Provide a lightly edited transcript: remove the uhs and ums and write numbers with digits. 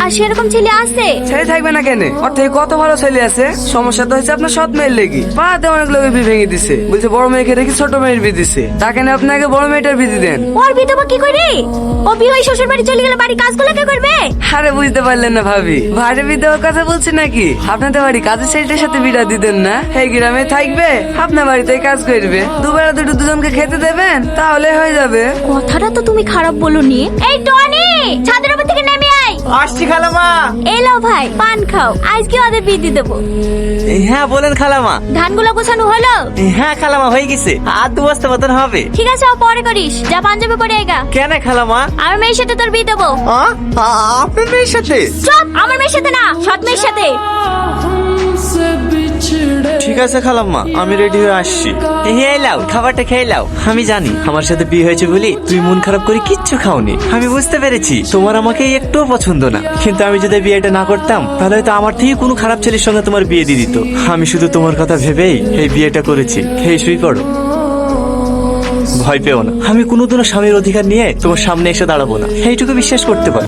আর সেরকম ছেলে আছে? ছেলে থাকবে না কেন? ওর থেকে কত ভালো ছেলে আছে। সমস্যা তো হচ্ছে আপনার সৎ মেয়ের লেগে। পাড়াতে অনেক লোক বিয়ে ভেঙে দিছে, বলছে বড় মেয়েকে রেখে ছোট মেয়ের বিয়ে দিছে। তাকে না আপনাকে বড় মেয়েটার বিয়ে দেন। ওর বিয়ে দেবো কি করে? ও বিয়ে হয়ে শ্বশুর বাড়ি চলে গেলে বাড়ি কাজগুলো কে করবে? আরে বুঝতে পারলেন না ভাবি, ভাড়ে বিয়ে দেওয়ার কথা বলছি নাকি? আপনাদের বাড়ি কাজের ছেলেটার সাথে বিয়ে দিতেন না? এই গ্রামে থাকবে, আপনার বাড়িতে কাজ করবে, দুবেলা দুজনকে খেতে দেবেন, তাহলে হয়ে যাবে। কথাটা তো তুমি খারাপ বলনি। এই টনি, ছাদের উপর থেকে নেমে আয়। আসছি খালামা। এলো ভাই, পান খাও, আজকে ওদের বিয়ে দিয়ে দেবো। হ্যাঁ বলেন খালামা। ধানগুলো গোছানো হলো? হ্যাঁ খালামা হয়ে গেছে, আর 2 বস্তা মতন হবে। ঠিক আছে, ও পরে করিস, যা পাঞ্জাবি পরে আইগা। কেন খালামা? আমার মেয়ের সাথে তোর বিয়ে দেবো। আপনার মেয়ের সাথে? চুপ, আমার মেয়ের সাথে না, সৎ মেয়ের সাথে। ঠিক আছে খালাম্মা, আমি রেডি হয়ে আসছি। এই লাও, খাবারটা খেয়ে লাও। আমি জানি আমার সাথে বিয়ে হয়েছে বলি তুই মন খারাপ করে কিচ্ছু খাওনি। আমি বুঝতে পেরেছি তোমার আমাকে একটুও পছন্দ না, কিন্তু আমি যদি বিয়েটা না করতাম তাহলে হয়তো আমার থেকে কোনো খারাপ ছেলের সঙ্গে তোমার বিয়ে দিয়ে দিত। আমি শুধু তোমার কথা ভেবেই এই বিয়েটা করেছি। এই শুই পড়ো, ভয় পেও না। আমি কোনোদিনও স্বামীর অধিকার নিয়ে তোমার সামনে এসে দাঁড়াবো না, এইটুকু বিশ্বাস করতে পারো।